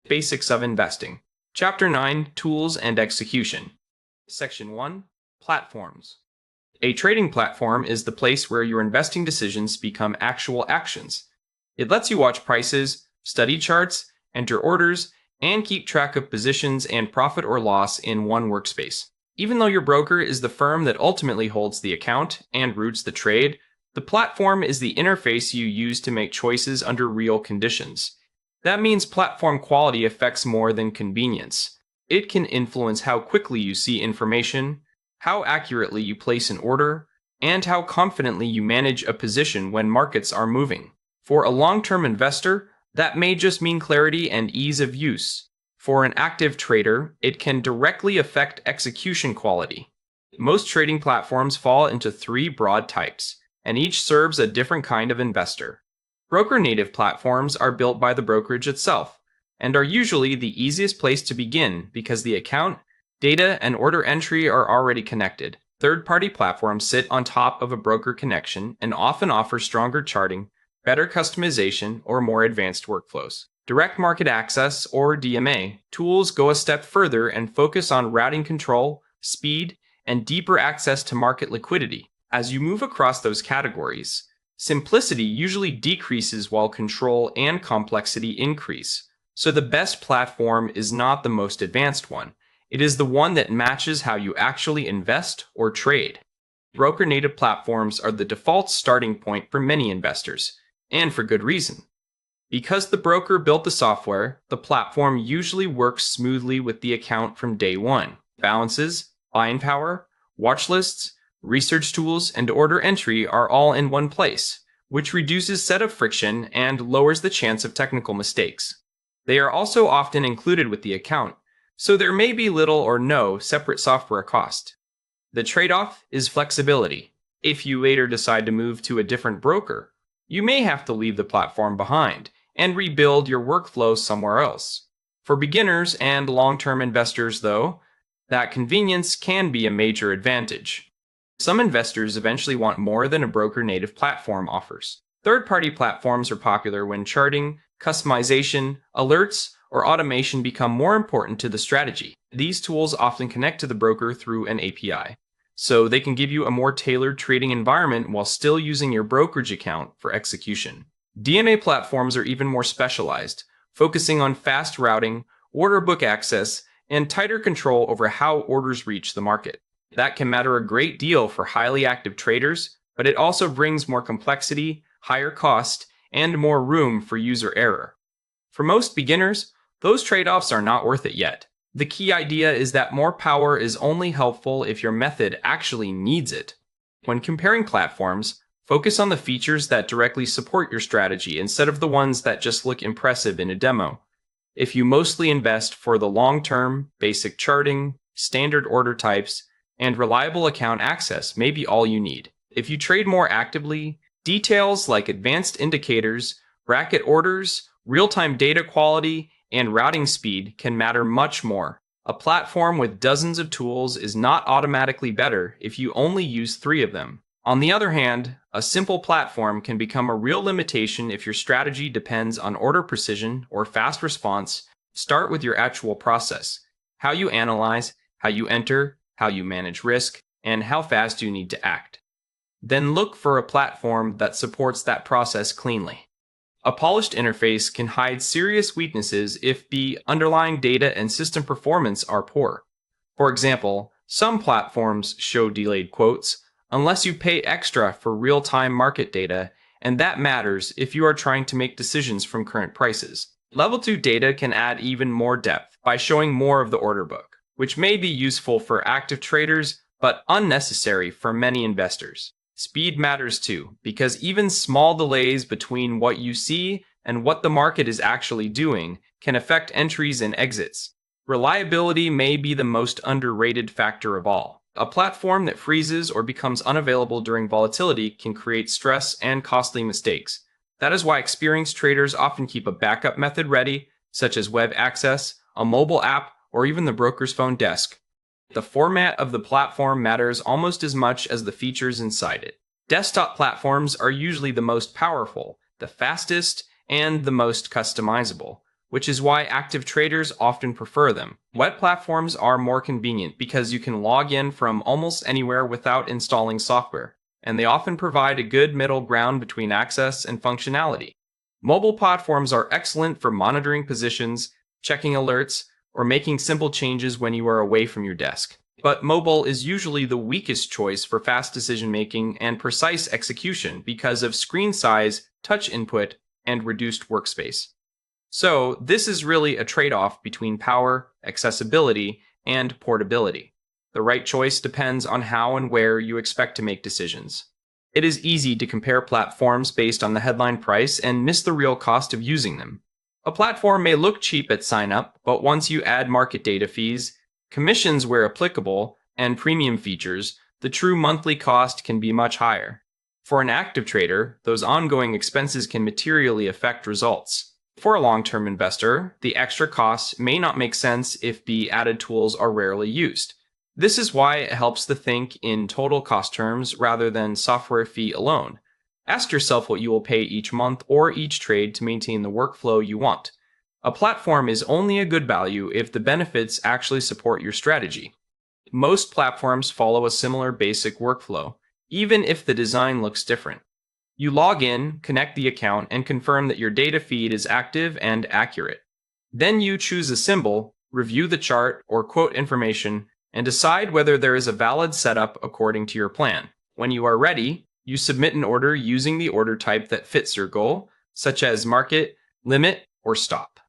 Basics of Investing. Chapter 9, Tools and Execution. Section 1, Platforms. A trading platform is the place where your investing decisions become actual actions. It lets you watch prices, study charts, enter orders, and keep track of positions and profit or loss in one workspace. Even though your broker is the firm that ultimately holds the account and routes the trade, the platform is the interface you use to make choices under real conditions. That means platform quality affects more than convenience. It can influence how quickly you see information, how accurately you place an order, and how confidently you manage a position when markets are moving. For a long-term investor, that may just mean clarity and ease of use. For an active trader, it can directly affect execution quality. Most trading platforms fall into three broad types, and each serves a different kind of investor. Broker-native platforms are built by the brokerage itself, and are usually the easiest place to begin because the account, data, and order entry are already connected. Third-party platforms sit on top of a broker connection and often offer stronger charting, better customization, or more advanced workflows. Direct market access, or DMA, tools go a step further and focus on routing control, speed, and deeper access to market liquidity. As you move across those categories, simplicity usually decreases while control and complexity increase. So the best platform is not the most advanced one. It is the one that matches how you actually invest or trade. Broker-native platforms are the default starting point for many investors, and for good reason. Because the broker built the software, the platform usually works smoothly with the account from day one. Balances, buying power, watch lists, research tools, and order entry are all in one place, which reduces setup friction and lowers the chance of technical mistakes. They are also often included with the account, so there may be little or no separate software cost. The trade-off is flexibility. If you later decide to move to a different broker, you may have to leave the platform behind and rebuild your workflow somewhere else. For beginners and long-term investors, though, that convenience can be a major advantage. Some investors eventually want more than a broker-native platform offers. Third-party platforms are popular when charting, customization, alerts, or automation become more important to the strategy. These tools often connect to the broker through an API, so they can give you a more tailored trading environment while still using your brokerage account for execution. DMA platforms are even more specialized, focusing on fast routing, order book access, and tighter control over how orders reach the market. That can matter a great deal for highly active traders, but it also brings more complexity, higher cost, and more room for user error. For most beginners, those trade-offs are not worth it yet. The key idea is that more power is only helpful if your method actually needs it. When comparing platforms, focus on the features that directly support your strategy instead of the ones that just look impressive in a demo. If you mostly invest for the long-term, basic charting, standard order types, and reliable account access may be all you need. If you trade more actively, details like advanced indicators, bracket orders, real-time data quality, and routing speed can matter much more. A platform with dozens of tools is not automatically better if you only use 3 of them. On the other hand, a simple platform can become a real limitation if your strategy depends on order precision or fast response. Start with your actual process: how you analyze, how you enter, how you manage risk, and how fast you need to act. Then look for a platform that supports that process cleanly. A polished interface can hide serious weaknesses if the underlying data and system performance are poor. For example, some platforms show delayed quotes unless you pay extra for real-time market data, and that matters if you are trying to make decisions from current prices. Level 2 data can add even more depth by showing more of the order book, which may be useful for active traders but unnecessary for many investors. Speed matters too, because even small delays between what you see and what the market is actually doing can affect entries and exits. Reliability may be the most underrated factor of all. A platform that freezes or becomes unavailable during volatility can create stress and costly mistakes. That is why experienced traders often keep a backup method ready, such as web access, a mobile app, or even the broker's phone desk. The format of the platform matters almost as much as the features inside it. Desktop platforms are usually the most powerful, the fastest, and the most customizable. which is why active traders often prefer them. Wet platforms are more convenient because you can log in from almost anywhere without installing software, and they often provide a good middle ground between access and functionality. Mobile platforms are excellent for monitoring positions, checking alerts, or making simple changes when you are away from your desk. But mobile is usually the weakest choice for fast decision making and precise execution because of screen size, touch input, and reduced workspace. So, this is really a trade-off between power, accessibility, and portability. The right choice depends on how and where you expect to make decisions. It is easy to compare platforms based on the headline price and miss the real cost of using them. A platform may look cheap at sign-up, but once you add market data fees, commissions where applicable, and premium features, the true monthly cost can be much higher. For an active trader, those ongoing expenses can materially affect results. For a long-term investor, the extra costs may not make sense if the added tools are rarely used. This is why it helps to think in total cost terms rather than software fee alone. Ask yourself what you will pay each month or each trade to maintain the workflow you want. A platform is only a good value if the benefits actually support your strategy. Most platforms follow a similar basic workflow, even if the design looks different. You log in, connect the account, and confirm that your data feed is active and accurate. Then you choose a symbol, review the chart or quote information, and decide whether there is a valid setup according to your plan. When you are ready, you submit an order using the order type that fits your goal, such as market, limit, or stop.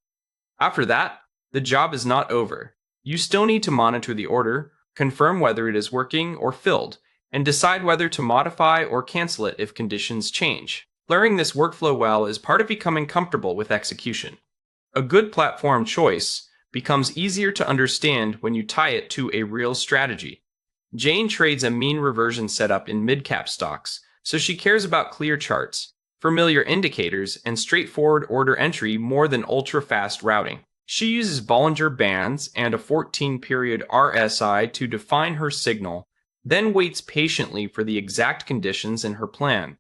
After that, the job is not over. You still need to monitor the order, confirm whether it is working or filled, and decide whether to modify or cancel it if conditions change. Learning this workflow well is part of becoming comfortable with execution. A good platform choice becomes easier to understand when you tie it to a real strategy. Jane trades a mean reversion setup in mid-cap stocks, so she cares about clear charts, familiar indicators, and straightforward order entry more than ultra-fast routing. She uses Bollinger Bands and a 14-period RSI to define her signal, then waits patiently for the exact conditions in her plan.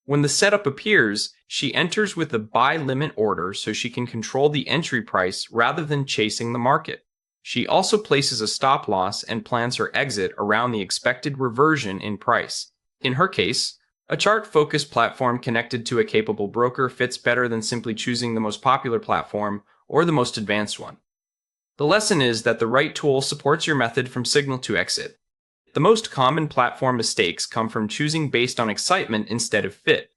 When the setup appears, she enters with a buy limit order so she can control the entry price rather than chasing the market. She also places a stop loss and plans her exit around the expected reversion in price. In her case, a chart-focused platform connected to a capable broker fits better than simply choosing the most popular platform or the most advanced one. The lesson is that the right tool supports your method from signal to exit. The most common platform mistakes come from choosing based on excitement instead of fit.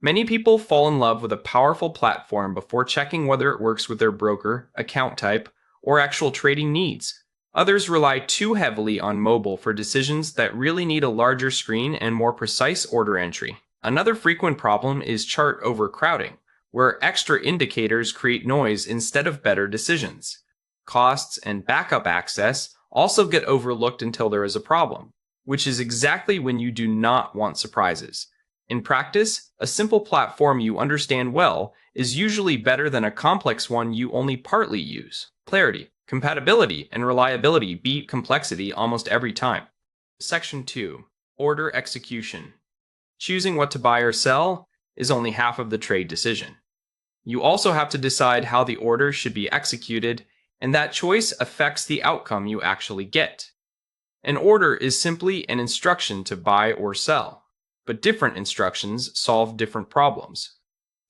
Many people fall in love with a powerful platform before checking whether it works with their broker, account type, or actual trading needs. Others rely too heavily on mobile for decisions that really need a larger screen and more precise order entry. Another frequent problem is chart overcrowding, where extra indicators create noise instead of better decisions. Costs and backup access also get overlooked until there is a problem, which is exactly when you do not want surprises. In practice, a simple platform you understand well is usually better than a complex one you only partly use. Clarity, compatibility, and reliability beat complexity almost every time. Section 2. Order execution. Choosing what to buy or sell is only half of the trade decision. You also have to decide how the order should be executed, and that choice affects the outcome you actually get. An order is simply an instruction to buy or sell, but different instructions solve different problems.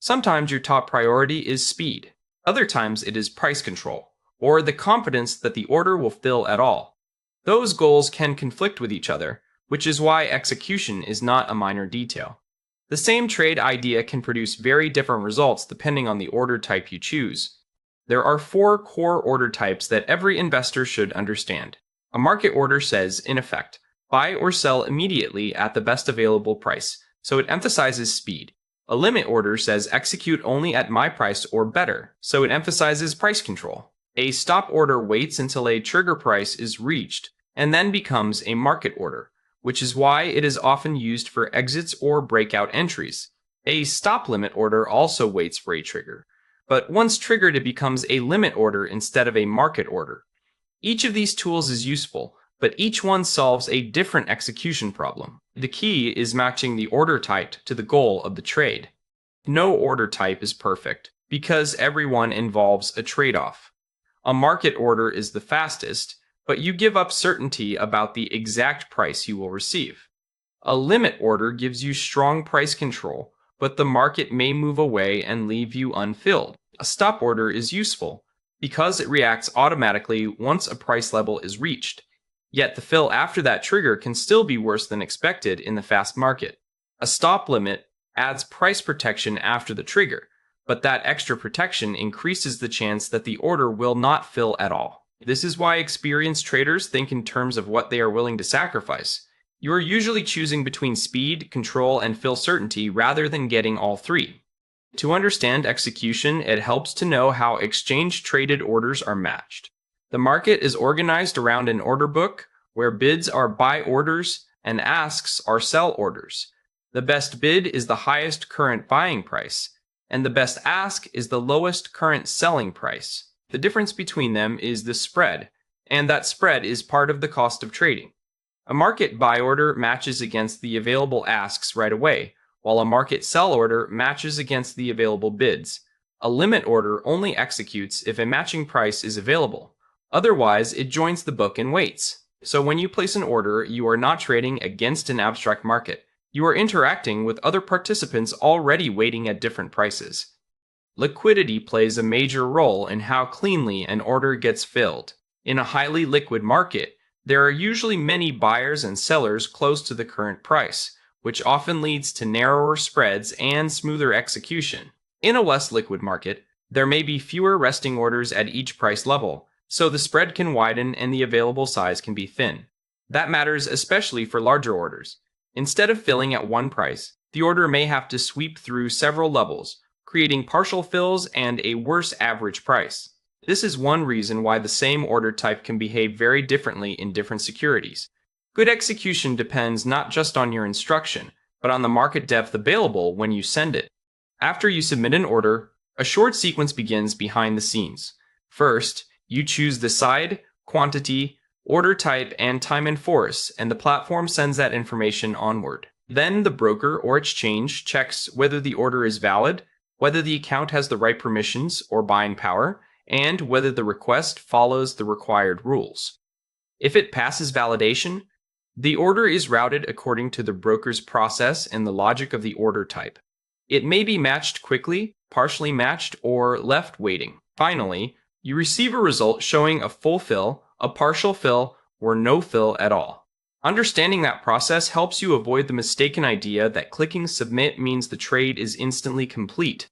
Sometimes your top priority is speed. Other times it is price control, or the confidence that the order will fill at all. Those goals can conflict with each other, which is why execution is not a minor detail. The same trade idea can produce very different results depending on the order type you choose. There are 4 core order types that every investor should understand. A market order says, in effect, buy or sell immediately at the best available price, so it emphasizes speed. A limit order says execute only at my price or better, so it emphasizes price control. A stop order waits until a trigger price is reached and then becomes a market order, which is why it is often used for exits or breakout entries. A stop limit order also waits for a trigger, but once triggered it becomes a limit order instead of a market order. Each of these tools is useful, but each one solves a different execution problem. The key is matching the order type to the goal of the trade. No order type is perfect. because everyone involves a trade-off. A market order is the fastest, but you give up certainty about the exact price you will receive. A limit order gives you strong price control, but the market may move away and leave you unfilled. A stop order is useful because it reacts automatically once a price level is reached. Yet the fill after that trigger can still be worse than expected in the fast market. A stop limit adds price protection after the trigger, but that extra protection increases the chance that the order will not fill at all. This is why experienced traders think in terms of what they are willing to sacrifice. You are usually choosing between speed, control, and fill certainty rather than getting all three. To understand execution, it helps to know how exchange-traded orders are matched. The market is organized around an order book where bids are buy orders and asks are sell orders. The best bid is the highest current buying price, and the best ask is the lowest current selling price. The difference between them is the spread, and that spread is part of the cost of trading. A market buy order matches against the available asks right away, while a market sell order matches against the available bids. A limit order only executes if a matching price is available. Otherwise, it joins the book and waits. So when you place an order, you are not trading against an abstract market. You are interacting with other participants already waiting at different prices. Liquidity plays a major role in how cleanly an order gets filled. In a highly liquid market, there are usually many buyers and sellers close to the current price, which often leads to narrower spreads and smoother execution. In a less liquid market, there may be fewer resting orders at each price level, so the spread can widen and the available size can be thin. That matters especially for larger orders. Instead of filling at one price, the order may have to sweep through several levels, creating partial fills and a worse average price. This is one reason why the same order type can behave very differently in different securities. Good execution depends not just on your instruction, but on the market depth available when you send it. After you submit an order, a short sequence begins behind the scenes. First, you choose the side, quantity, order type, and time in force, and the platform sends that information onward. Then the broker or exchange checks whether the order is valid, whether the account has the right permissions or buying power, and whether the request follows the required rules. If it passes validation, the order is routed according to the broker's process and the logic of the order type. It may be matched quickly, partially matched, or left waiting. Finally, you receive a result showing a full fill, a partial fill, or no fill at all. Understanding that process helps you avoid the mistaken idea that clicking submit means the trade is instantly complete.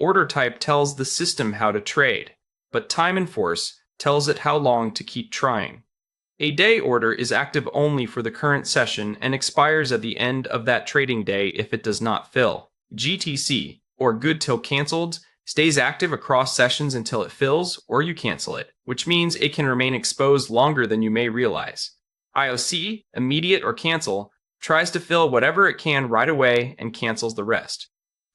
Order type tells the system how to trade, but time in force tells it how long to keep trying. A day order is active only for the current session and expires at the end of that trading day if it does not fill. GTC, or good till cancelled, stays active across sessions until it fills or you cancel it, which means it can remain exposed longer than you may realize. IOC, immediate or cancel, tries to fill whatever it can right away and cancels the rest.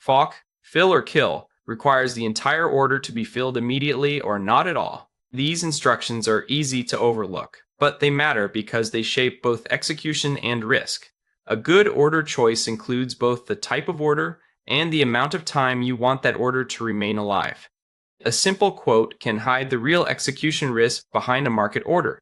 FOC, fill or kill, requires the entire order to be filled immediately or not at all. These instructions are easy to overlook, but they matter because they shape both execution and risk. A good order choice includes both the type of order and the amount of time you want that order to remain alive. A simple quote can hide the real execution risk behind a market order.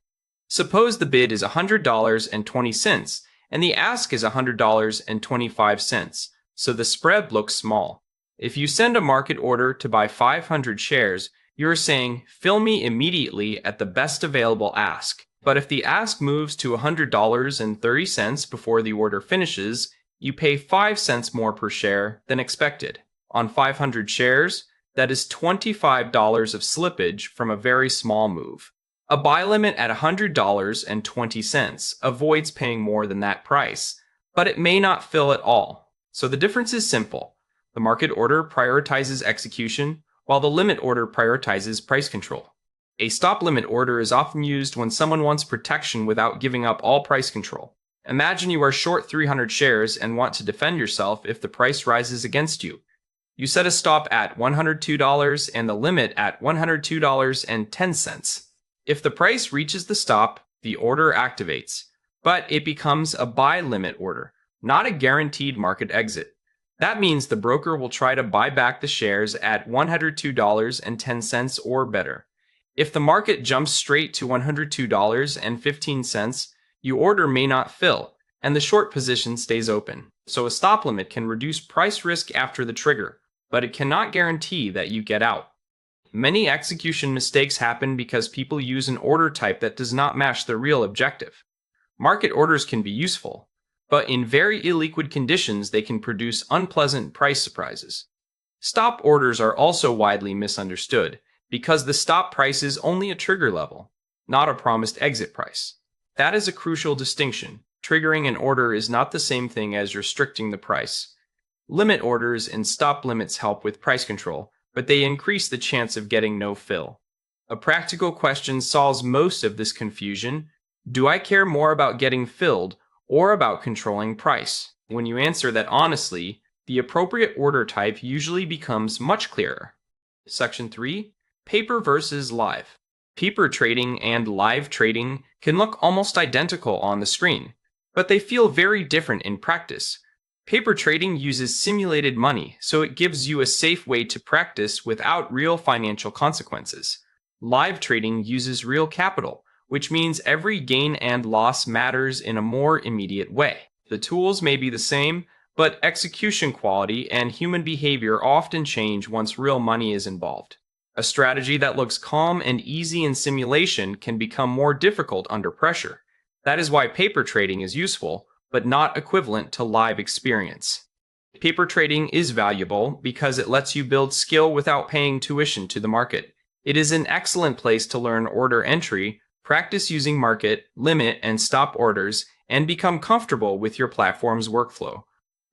Suppose the bid is $100.20 and the ask is $100.25, so the spread looks small. If you send a market order to buy 500 shares, you're saying, fill me immediately at the best available ask. But if the ask moves to $100.30 before the order finishes, you pay 5 cents more per share than expected. On 500 shares, that is $25 of slippage from a very small move. A buy limit at $100.20 avoids paying more than that price, but it may not fill at all. So the difference is simple. The market order prioritizes execution, while the limit order prioritizes price control. A stop limit order is often used when someone wants protection without giving up all price control. Imagine you are short 300 shares and want to defend yourself if the price rises against you. You set a stop at $102 and the limit at $102.10. If the price reaches the stop, the order activates, but it becomes a buy limit order, not a guaranteed market exit. That means the broker will try to buy back the shares at $102.10 or better. If the market jumps straight to $102.15, your order may not fill, and the short position stays open. So a stop limit can reduce price risk after the trigger, but it cannot guarantee that you get out. Many execution mistakes happen because people use an order type that does not match their real objective. Market orders can be useful, but in very illiquid conditions they can produce unpleasant price surprises. Stop orders are also widely misunderstood because the stop price is only a trigger level, not a promised exit price. That is a crucial distinction. Triggering an order is not the same thing as restricting the price. Limit orders and stop limits help with price control, but they increase the chance of getting no fill. A practical question solves most of this confusion. Do I care more about getting filled or about controlling price? When you answer that honestly, the appropriate order type usually becomes much clearer. Section 3. Paper versus live. Paper trading and live trading can look almost identical on the screen, but they feel very different in practice. Paper trading uses simulated money, so it gives you a safe way to practice without real financial consequences. Live trading uses real capital, which means every gain and loss matters in a more immediate way. The tools may be the same, but execution quality and human behavior often change once real money is involved. A strategy that looks calm and easy in simulation can become more difficult under pressure. That is why paper trading is useful, but not equivalent to live experience. Paper trading is valuable because it lets you build skill without paying tuition to the market. It is an excellent place to learn order entry, practice using market, limit, and stop orders, and become comfortable with your platform's workflow.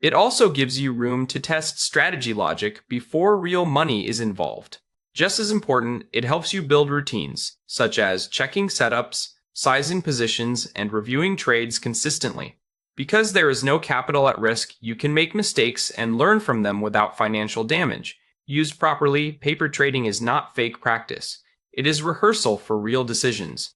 It also gives you room to test strategy logic before real money is involved. Just as important, it helps you build routines, such as checking setups, sizing positions, and reviewing trades consistently. Because there is no capital at risk, you can make mistakes and learn from them without financial damage. Used properly, paper trading is not fake practice. It is rehearsal for real decisions.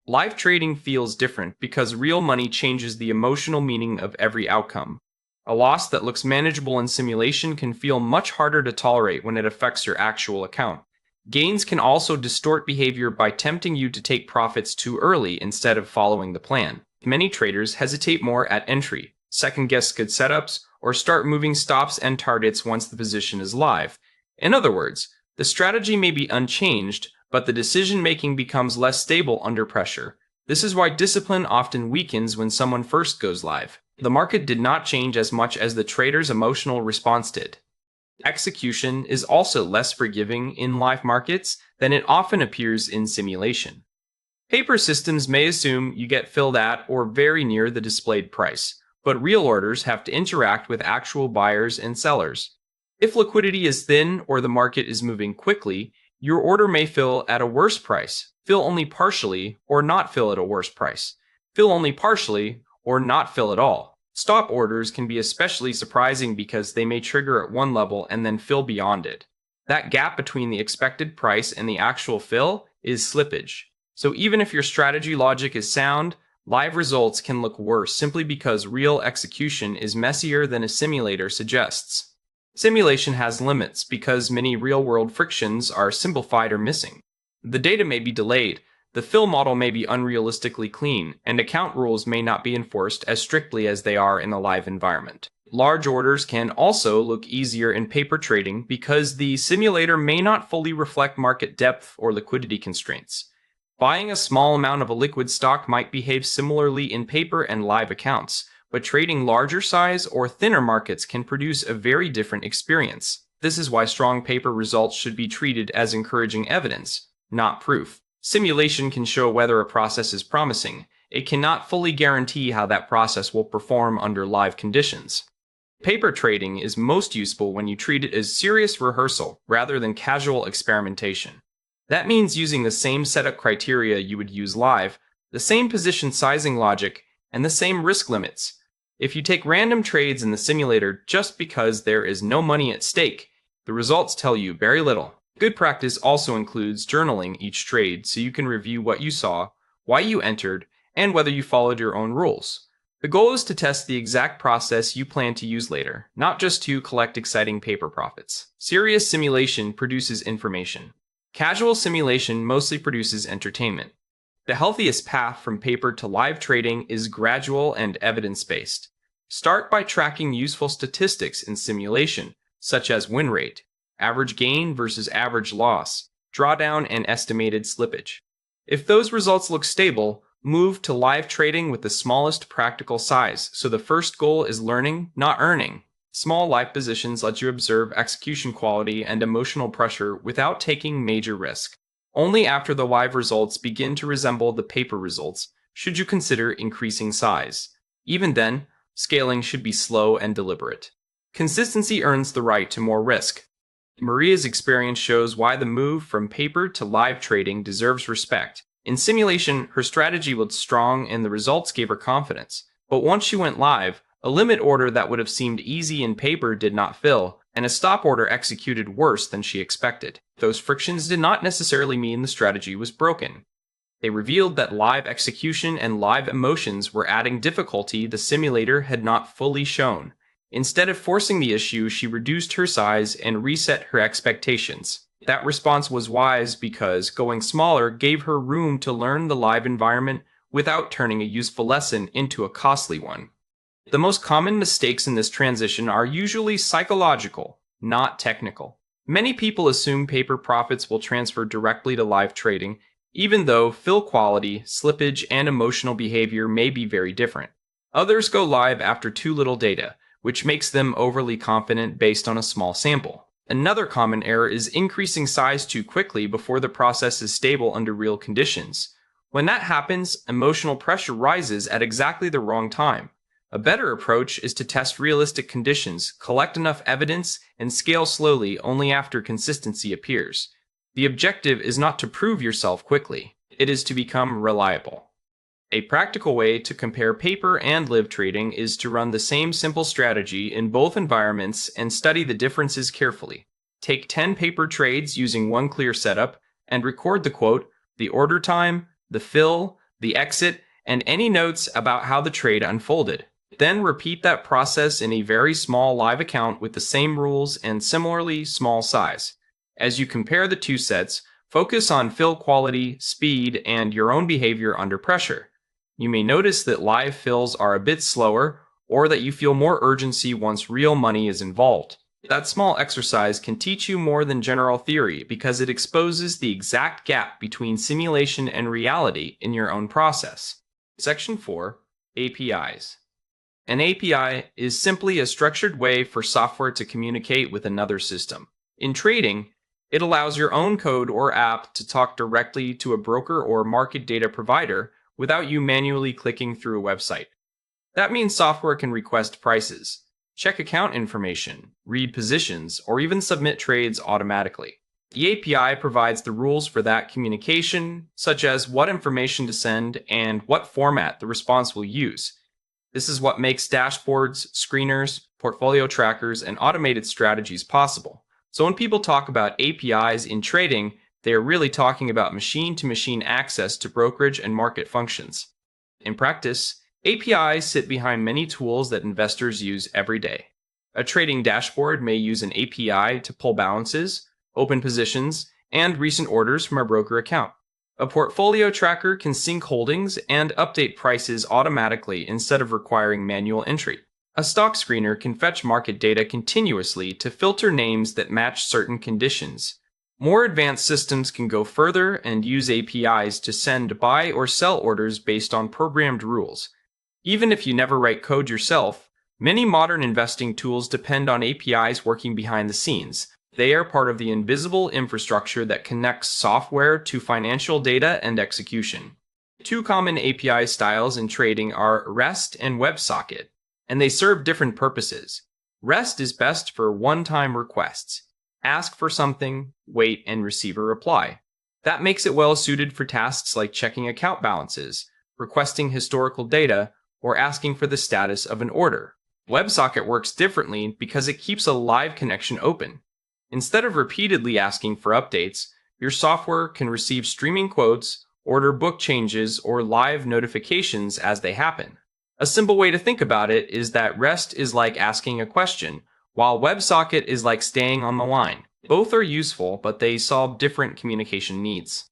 Live trading feels different because real money changes the emotional meaning of every outcome. A loss that looks manageable in simulation can feel much harder to tolerate when it affects your actual account. Gains can also distort behavior by tempting you to take profits too early instead of following the plan. Many traders hesitate more at entry, second-guess good setups, or start moving stops and targets once the position is live. In other words, the strategy may be unchanged, but the decision-making becomes less stable under pressure. This is why discipline often weakens when someone first goes live. The market did not change as much as the trader's emotional response did. Execution is also less forgiving in live markets than it often appears in simulation. Paper systems may assume you get filled at or very near the displayed price, but real orders have to interact with actual buyers and sellers. If liquidity is thin or the market is moving quickly, your order may fill at a worse price, fill only partially, or not fill at a worse price, fill only partially, or not fill at all. Stop orders can be especially surprising because they may trigger at one level and then fill beyond it. That gap between the expected price and the actual fill is slippage. So even if your strategy logic is sound, live results can look worse simply because real execution is messier than a simulator suggests. Simulation has limits because many real-world frictions are simplified or missing. The data may be delayed, the fill model may be unrealistically clean, and account rules may not be enforced as strictly as they are in a live environment. Large orders can also look easier in paper trading because the simulator may not fully reflect market depth or liquidity constraints. Buying a small amount of a liquid stock might behave similarly in paper and live accounts, but trading larger size or thinner markets can produce a very different experience. This is why strong paper results should be treated as encouraging evidence, not proof. Simulation can show whether a process is promising. It cannot fully guarantee how that process will perform under live conditions. Paper trading is most useful when you treat it as serious rehearsal rather than casual experimentation. That means using the same setup criteria you would use live, the same position sizing logic, and the same risk limits. If you take random trades in the simulator just because there is no money at stake, the results tell you very little. Good practice also includes journaling each trade so you can review what you saw, why you entered, and whether you followed your own rules. The goal is to test the exact process you plan to use later, not just to collect exciting paper profits. Serious simulation produces information. Casual simulation mostly produces entertainment. The healthiest path from paper to live trading is gradual and evidence-based. Start by tracking useful statistics in simulation, such as win rate, average gain versus average loss, drawdown, and estimated slippage. If those results look stable, move to live trading with the smallest practical size, so the first goal is learning, not earning. Small live positions let you observe execution quality and emotional pressure without taking major risk. Only after the live results begin to resemble the paper results should you consider increasing size. Even then, scaling should be slow and deliberate. Consistency earns the right to more risk. Maria's experience shows why the move from paper to live trading deserves respect. In simulation, her strategy was strong and the results gave her confidence. But once she went live, a limit order that would have seemed easy in paper did not fill, and a stop order executed worse than she expected. Those frictions did not necessarily mean the strategy was broken. They revealed that live execution and live emotions were adding difficulty the simulator had not fully shown. Instead of forcing the issue, she reduced her size and reset her expectations. That response was wise because going smaller gave her room to learn the live environment without turning a useful lesson into a costly one. The most common mistakes in this transition are usually psychological, not technical. Many people assume paper profits will transfer directly to live trading, even though fill quality, slippage, and emotional behavior may be very different. Others go live after too little data, which makes them overly confident based on a small sample. Another common error is increasing size too quickly before the process is stable under real conditions. When that happens, emotional pressure rises at exactly the wrong time. A better approach is to test realistic conditions, collect enough evidence, and scale slowly only after consistency appears. The objective is not to prove yourself quickly, it is to become reliable. A practical way to compare paper and live trading is to run the same simple strategy in both environments and study the differences carefully. Take 10 paper trades using one clear setup and record the quote, the order time, the fill, the exit, and any notes about how the trade unfolded. Then repeat that process in a very small live account with the same rules and similarly small size. As you compare the two sets, focus on fill quality, speed, and your own behavior under pressure. You may notice that live fills are a bit slower, or that you feel more urgency once real money is involved. That small exercise can teach you more than general theory because it exposes the exact gap between simulation and reality in your own process. Section 4. APIs. An API is simply a structured way for software to communicate with another system. In trading, it allows your own code or app to talk directly to a broker or market data provider without you manually clicking through a website. That means software can request prices, check account information, read positions, or even submit trades automatically. The API provides the rules for that communication, such as what information to send and what format the response will use. This is what makes dashboards, screeners, portfolio trackers, and automated strategies possible. So when people talk about APIs in trading, they are really talking about machine-to-machine access to brokerage and market functions. In practice, APIs sit behind many tools that investors use every day. A trading dashboard may use an API to pull balances, open positions, and recent orders from a broker account. A portfolio tracker can sync holdings and update prices automatically instead of requiring manual entry. A stock screener can fetch market data continuously to filter names that match certain conditions. More advanced systems can go further and use APIs to send buy or sell orders based on programmed rules. Even if you never write code yourself, many modern investing tools depend on APIs working behind the scenes. They are part of the invisible infrastructure that connects software to financial data and execution. Two common API styles in trading are REST and WebSocket, and they serve different purposes. REST is best for one-time requests. Ask for something, wait, and receive a reply. That makes it well suited for tasks like checking account balances, requesting historical data, or asking for the status of an order. WebSocket works differently because it keeps a live connection open. Instead of repeatedly asking for updates, your software can receive streaming quotes, order book changes, or live notifications as they happen. A simple way to think about it is that REST is like asking a question, while WebSocket is like staying on the line. Both are useful, but they solve different communication needs.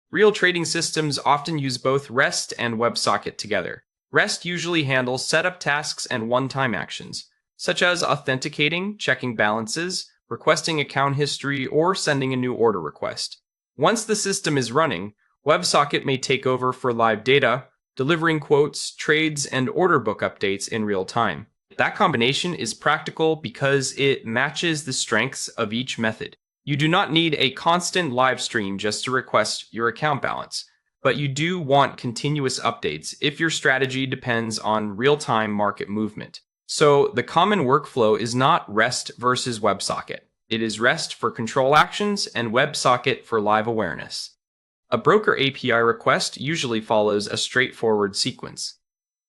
Real trading systems often use both REST and WebSocket together. REST usually handles setup tasks and one-time actions, such as authenticating, checking balances, requesting account history, or sending a new order request. Once the system is running, WebSocket may take over for live data, delivering quotes, trades, and order book updates in real time. That combination is practical because it matches the strengths of each method. You do not need a constant live stream just to request your account balance, but you do want continuous updates if your strategy depends on real-time market movement. So the common workflow is not REST versus WebSocket. It is REST for control actions and WebSocket for live awareness. A broker API request usually follows a straightforward sequence.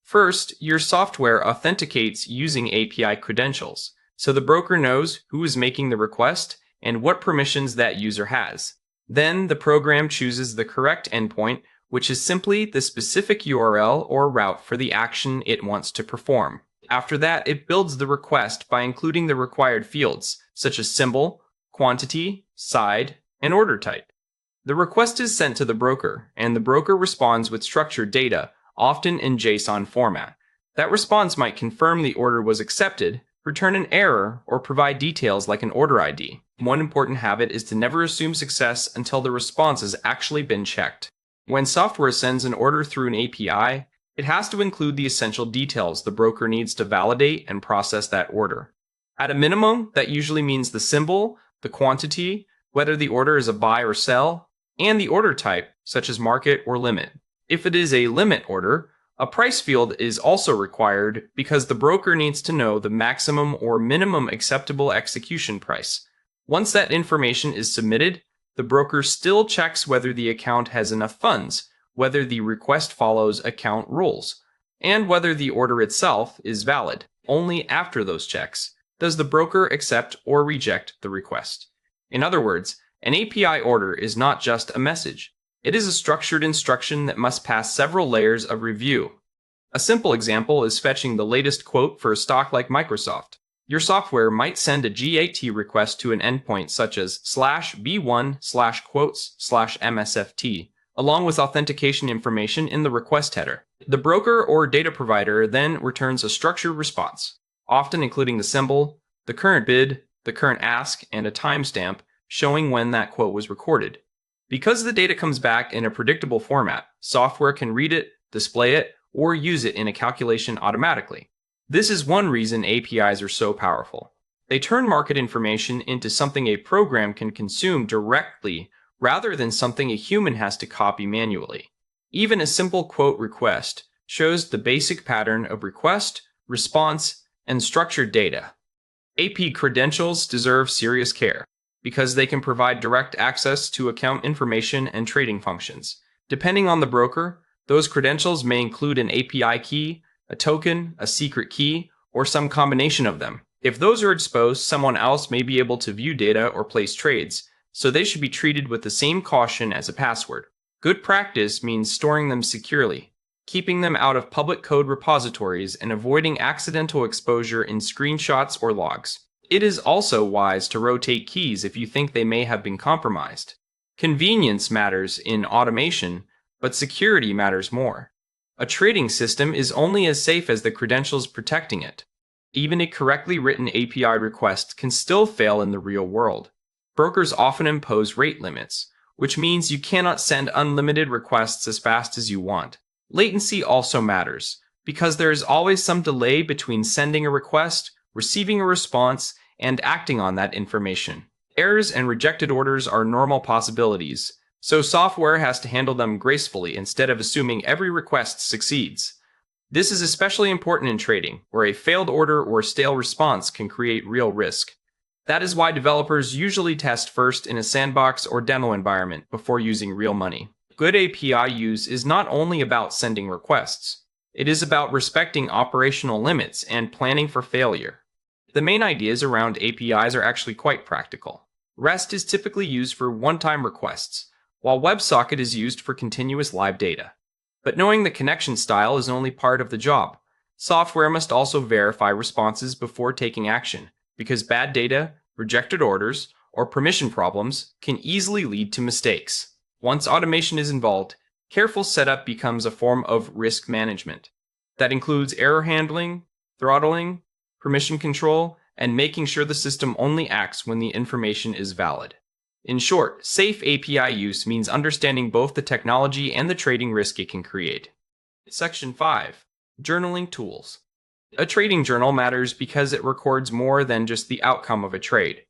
First, your software authenticates using API credentials, so the broker knows who is making the request and what permissions that user has. Then the program chooses the correct endpoint, which is simply the specific URL or route for the action it wants to perform. After that, it builds the request by including the required fields, such as symbol, quantity, side, and order type. The request is sent to the broker, and the broker responds with structured data, often in JSON format. That response might confirm the order was accepted, return an error, or provide details like an order ID. One important habit is to never assume success until the response has actually been checked. When software sends an order through an API, it has to include the essential details the broker needs to validate and process that order. At a minimum, that usually means the symbol, the quantity, whether the order is a buy or sell, and the order type, such as market or limit. If it is a limit order, a price field is also required because the broker needs to know the maximum or minimum acceptable execution price. Once that information is submitted, the broker still checks whether the account has enough funds, whether the request follows account rules, and whether the order itself is valid. Only after those checks does the broker accept or reject the request. In other words, an API order is not just a message. It is a structured instruction that must pass several layers of review. A simple example is fetching the latest quote for a stock like Microsoft. Your software might send a GAT request to an endpoint such as /b1/quotes/MSFT, along with authentication information in the request header. The broker or data provider then returns a structured response, often including the symbol, the current bid, the current ask, and a timestamp showing when that quote was recorded. Because the data comes back in a predictable format, software can read it, display it, or use it in a calculation automatically. This is one reason APIs are so powerful. They turn market information into something a program can consume directly rather than something a human has to copy manually. Even a simple quote request shows the basic pattern of request, response, and structured data. AP credentials deserve serious care because they can provide direct access to account information and trading functions. Depending on the broker, those credentials may include an API key, a token, a secret key, or some combination of them. If those are exposed, someone else may be able to view data or place trades, so they should be treated with the same caution as a password. Good practice means storing them securely, keeping them out of public code repositories, and avoiding accidental exposure in screenshots or logs. It is also wise to rotate keys if you think they may have been compromised. Convenience matters in automation, but security matters more. A trading system is only as safe as the credentials protecting it. Even a correctly written API request can still fail in the real world. Brokers often impose rate limits, which means you cannot send unlimited requests as fast as you want. Latency also matters, because there is always some delay between sending a request, receiving a response, and acting on that information. Errors and rejected orders are normal possibilities, so software has to handle them gracefully instead of assuming every request succeeds. This is especially important in trading, where a failed order or stale response can create real risk. That is why developers usually test first in a sandbox or demo environment before using real money. Good API use is not only about sending requests. It is about respecting operational limits and planning for failure. The main ideas around APIs are actually quite practical. REST is typically used for one-time requests, while WebSocket is used for continuous live data. But knowing the connection style is only part of the job. Software must also verify responses before taking action, because bad data, rejected orders, or permission problems can easily lead to mistakes. Once automation is involved, careful setup becomes a form of risk management. That includes error handling, throttling, permission control, and making sure the system only acts when the information is valid. In short, safe API use means understanding both the technology and the trading risk it can create. Section 5. Journaling Tools. A trading journal matters because it records more than just the outcome of a trade.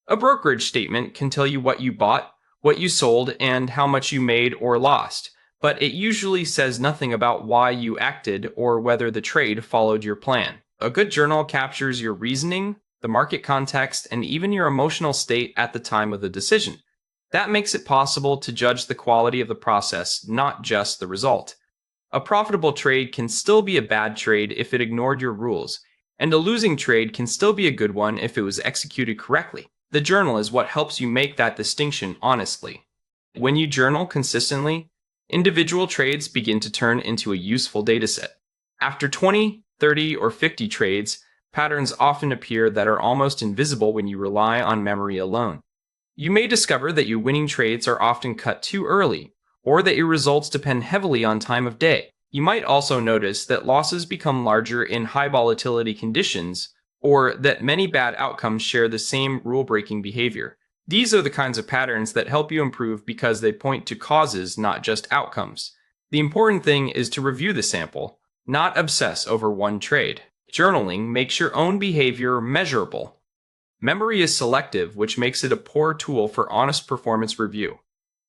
A brokerage statement can tell you what you bought, what you sold, and how much you made or lost, but it usually says nothing about why you acted or whether the trade followed your plan. A good journal captures your reasoning, the market context, and even your emotional state at the time of the decision. That makes it possible to judge the quality of the process, not just the result. A profitable trade can still be a bad trade if it ignored your rules, and a losing trade can still be a good one if it was executed correctly. The journal is what helps you make that distinction honestly. When you journal consistently, individual trades begin to turn into a useful dataset. After 20, 30, or 50 trades, patterns often appear that are almost invisible when you rely on memory alone. You may discover that your winning trades are often cut too early, or that your results depend heavily on time of day. You might also notice that losses become larger in high volatility conditions, or that many bad outcomes share the same rule-breaking behavior. These are the kinds of patterns that help you improve because they point to causes, not just outcomes. The important thing is to review the sample, not obsess over one trade. Journaling makes your own behavior measurable. Memory is selective, which makes it a poor tool for honest performance review.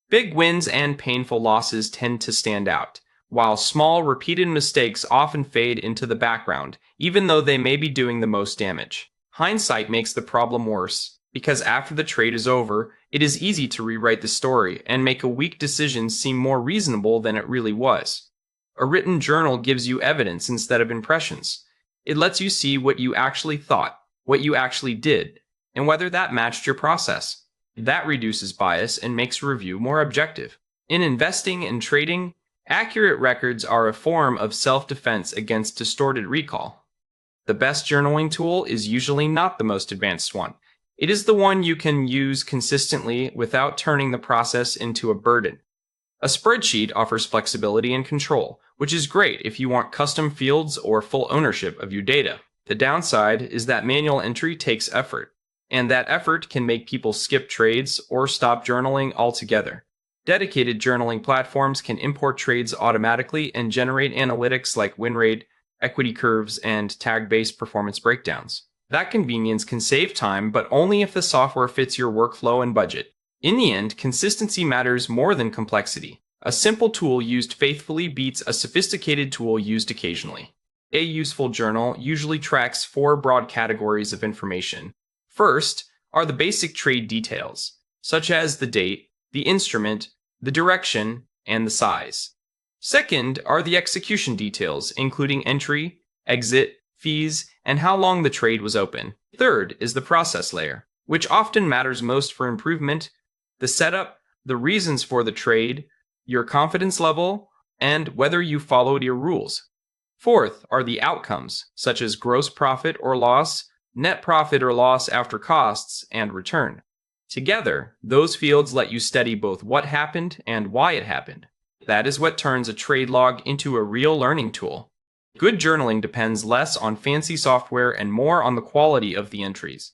Big wins and painful losses tend to stand out, while small, repeated mistakes often fade into the background, even though they may be doing the most damage. Hindsight makes the problem worse, because after the trade is over, it is easy to rewrite the story and make a weak decision seem more reasonable than it really was. A written journal gives you evidence instead of impressions. It lets you see what you actually thought, what you actually did, and whether that matched your process. That reduces bias and makes a review more objective. In investing and trading, accurate records are a form of self-defense against distorted recall. The best journaling tool is usually not the most advanced one. It is the one you can use consistently without turning the process into a burden. A spreadsheet offers flexibility and control, which is great if you want custom fields or full ownership of your data. The downside is that manual entry takes effort, and that effort can make people skip trades or stop journaling altogether. Dedicated journaling platforms can import trades automatically and generate analytics like win rate, equity curves, and tag-based performance breakdowns. That convenience can save time, but only if the software fits your workflow and budget. In the end, consistency matters more than complexity. A simple tool used faithfully beats a sophisticated tool used occasionally. A useful journal usually tracks 4 broad categories of information. First are the basic trade details, such as the date, the instrument, the direction, and the size. Second are the execution details, including entry, exit, fees, and how long the trade was open. Third is the process layer, which often matters most for improvement, the setup, the reasons for the trade, your confidence level, and whether you followed your rules. Fourth are the outcomes, such as gross profit or loss, net profit or loss after costs, and return. Together, those fields let you study both what happened and why it happened. That is what turns a trade log into a real learning tool. Good journaling depends less on fancy software and more on the quality of the entries.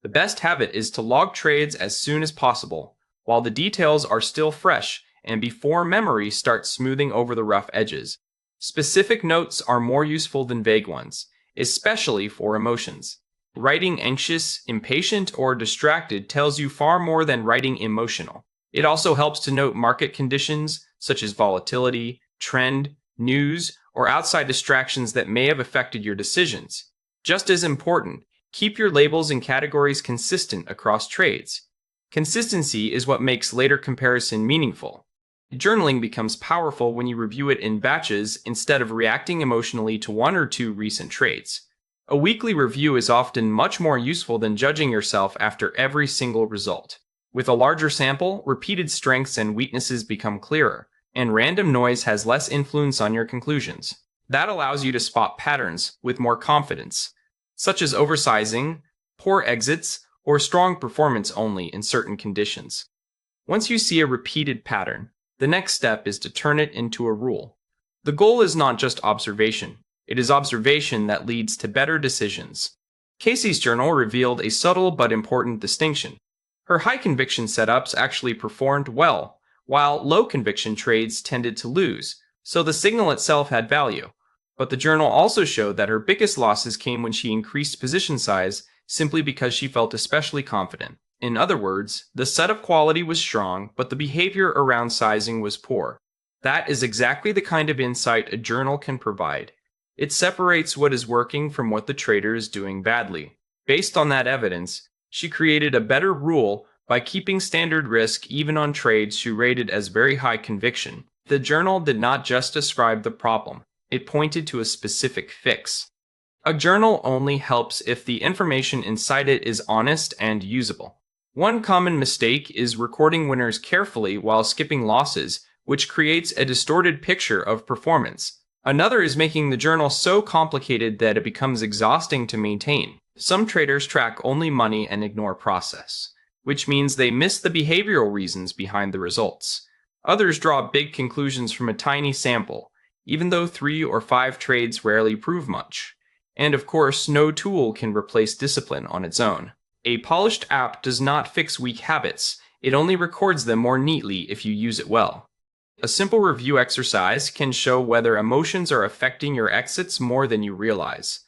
The best habit is to log trades as soon as possible, while the details are still fresh and before memory starts smoothing over the rough edges. Specific notes are more useful than vague ones, especially for emotions. Writing anxious, impatient, or distracted tells you far more than writing emotional. It also helps to note market conditions, such as volatility, trend, news, or outside distractions that may have affected your decisions. Just as important, keep your labels and categories consistent across trades. Consistency is what makes later comparison meaningful. Journaling becomes powerful when you review it in batches instead of reacting emotionally to 1 or 2 recent trades. A weekly review is often much more useful than judging yourself after every single result. With a larger sample, repeated strengths and weaknesses become clearer, and random noise has less influence on your conclusions. That allows you to spot patterns with more confidence, such as oversizing, poor exits, or strong performance only in certain conditions. Once you see a repeated pattern, the next step is to turn it into a rule. The goal is not just observation, it is observation that leads to better decisions. Casey's journal revealed a subtle but important distinction. Her high conviction setups actually performed well, while low conviction trades tended to lose, so the signal itself had value. But the journal also showed that her biggest losses came when she increased position size simply because she felt especially confident. In other words, the setup quality was strong, but the behavior around sizing was poor. That is exactly the kind of insight a journal can provide. It separates what is working from what the trader is doing badly. Based on that evidence, she created a better rule by keeping standard risk even on trades she rated as very high conviction. The journal did not just describe the problem, it pointed to a specific fix. A journal only helps if the information inside it is honest and usable. One common mistake is recording winners carefully while skipping losses, which creates a distorted picture of performance. Another is making the journal so complicated that it becomes exhausting to maintain. Some traders track only money and ignore process, which means they miss the behavioral reasons behind the results. Others draw big conclusions from a tiny sample, even though 3 or 5 trades rarely prove much. And of course, no tool can replace discipline on its own. A polished app does not fix weak habits, it only records them more neatly if you use it well. A simple review exercise can show whether emotions are affecting your exits more than you realize.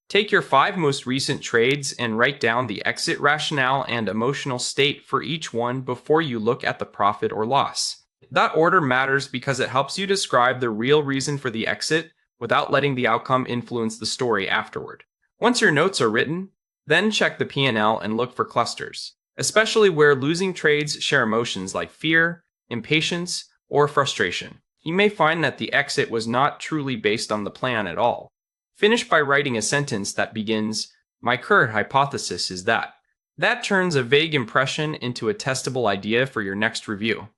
Take your 5 most recent trades and write down the exit rationale and emotional state for each one before you look at the profit or loss. That order matters because it helps you describe the real reason for the exit without letting the outcome influence the story afterward. Once your notes are written, then check the P&L and look for clusters, especially where losing trades share emotions like fear, impatience, or frustration. You may find that the exit was not truly based on the plan at all. Finish by writing a sentence that begins, "My current hypothesis is that." That turns a vague impression into a testable idea for your next review.